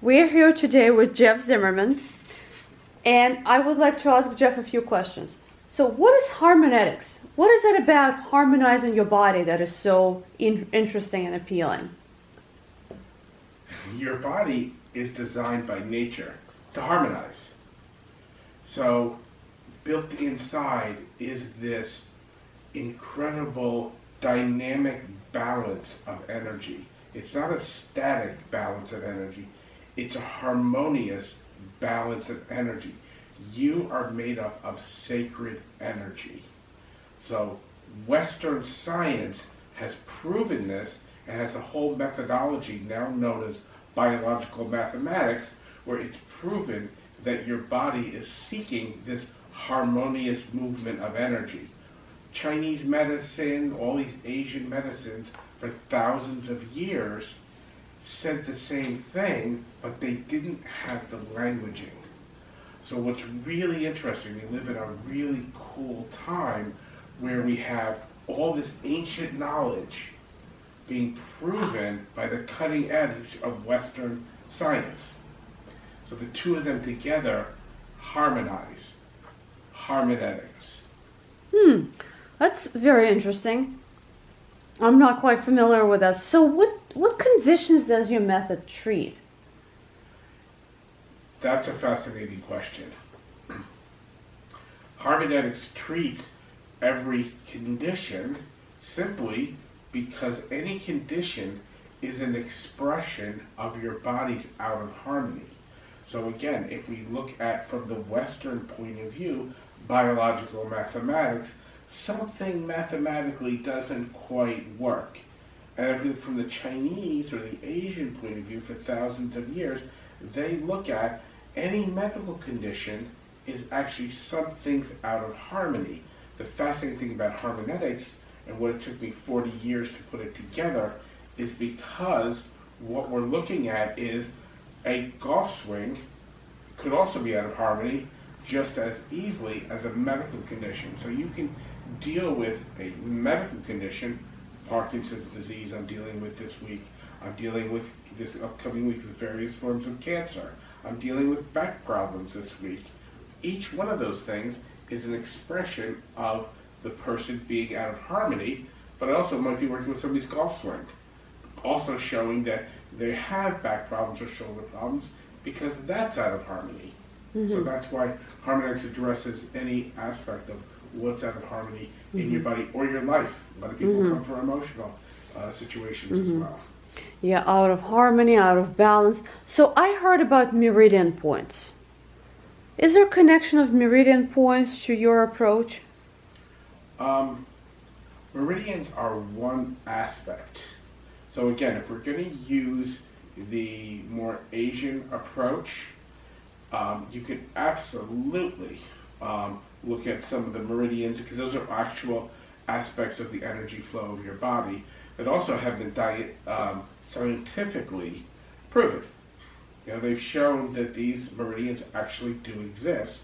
We're here today with Jeff Zimmerman, and I would like to ask Jeff a few questions. So, what is Harmonetics? What is it about harmonizing your body that is so interesting and appealing? Your body is designed by nature to harmonize. So, built inside is this incredible dynamic balance of energy. It's not a static balance of energy, it's a harmonious balance of energy. You are made up of sacred energy. So, Western science has proven this and has a whole methodology now known as biological mathematics, where it's proven that your body is seeking this harmonious movement of energy. Chinese medicine, all these Asian medicines for thousands of years said the same thing, but they didn't have the languaging. So what's really interesting, we live in a really cool time where we have all this ancient knowledge being proven by the cutting edge of Western science. So the two of them together harmonize. Harmonetics. That's very interesting. I'm not quite familiar with that. So what conditions does your method treat? That's a fascinating question. Harmonetics treats every condition simply because any condition is an expression of your body's out of harmony. So again, if we look at from the Western point of view, biological mathematics, something mathematically doesn't quite work. And if we look from the Chinese or the Asian point of view for thousands of years, they look at any medical condition is actually something's out of harmony. The fascinating thing about harmonetics and what it took me 40 years to put it together is because what we're looking at is a golf swing could also be out of harmony just as easily as a medical condition. So you can deal with a medical condition, Parkinson's disease I'm dealing with this week, I'm dealing with this upcoming week with various forms of cancer, I'm dealing with back problems this week. Each one of those things is an expression of the person being out of harmony, but it also might be working with somebody's golf swing. Also showing that they have back problems or shoulder problems because that's out of harmony. So that's why Harmonetics addresses any aspect of what's out of harmony in your body or your life. A lot of people come for emotional situations as well. Yeah, out of harmony, out of balance. So I heard about meridian points. Is there a connection of meridian points to your approach? Meridians are one aspect. So again, if we're going to use the more Asian approach, you can absolutely look at some of the meridians because those are actual aspects of the energy flow of your body that also have been scientifically proven. You know, they've shown that these meridians actually do exist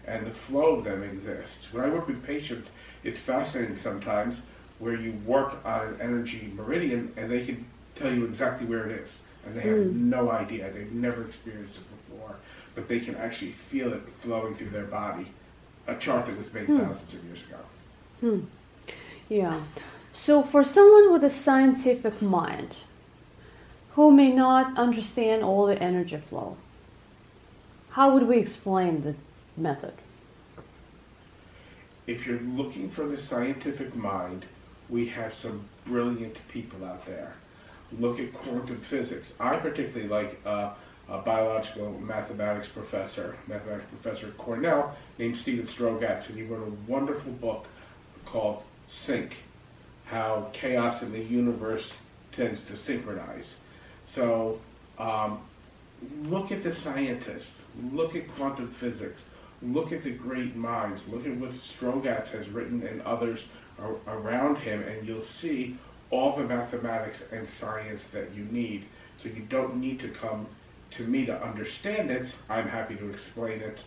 and the flow of them exists. When I work with patients, it's fascinating sometimes where you work on an energy meridian and they can tell you exactly where it is and they have no idea. They've never experienced it before, but they can actually feel it flowing through their body. A chart that was made thousands of years ago. Yeah. So for someone with a scientific mind who may not understand all the energy flow, how would we explain the method? If you're looking for the scientific mind, we have some brilliant people out there. Look at quantum physics. I particularly like a biological mathematics professor at Cornell named Stephen Strogatz, and he wrote a wonderful book called Sync, How Chaos in the Universe Tends to Synchronize. So look at the scientists, look at quantum physics, look at the great minds, look at what Strogatz has written and others around him, and you'll see all the mathematics and science that you need. So you don't need to come to me to understand it. I'm happy to explain it,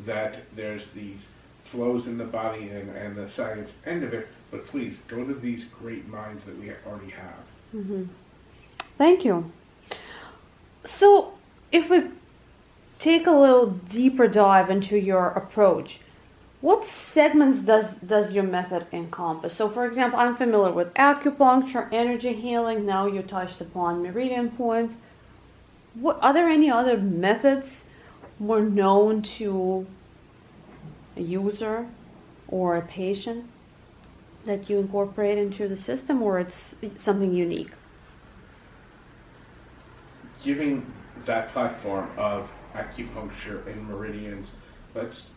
that there's these flows in the body and the science end of it, but please go to these great minds that we already have. Thank you. So if we take a little deeper dive into your approach, what segments does your method encompass? So, for example, I'm familiar with acupuncture, energy healing. Now you touched upon meridian points. What are there any other methods more known to a user or a patient that you incorporate into the system, or it's something unique? Giving that platform of acupuncture and meridians, let's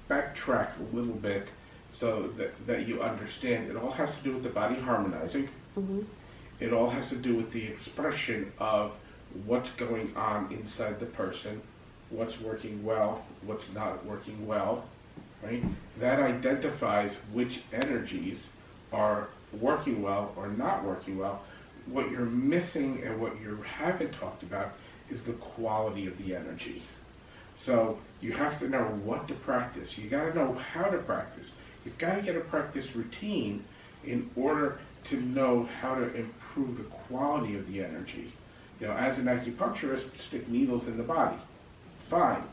backtrack a little bit so that you understand it all has to do with the body harmonizing. Mm-hmm. It all has to do with the expression of what's going on inside the person, what's working well, what's not working well, right? That identifies which energies are working well or not working well. What you're missing and what you haven't talked about is the quality of the energy. So you have to know what to practice. You got to know how to practice. You've got to get a practice routine in order to know how to improve the quality of the energy. You know, as an acupuncturist, stick needles in the body. Fine.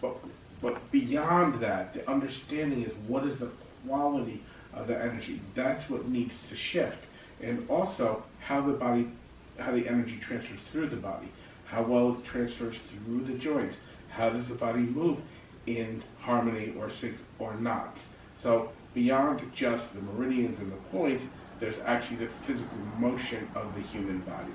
But beyond that, the understanding is what is the quality of the energy. That's what needs to shift. And also how the energy transfers through the body, how well it transfers through the joints, how does the body move in harmony or sync or not. So beyond just the meridians and the points, there's actually the physical motion of the human body.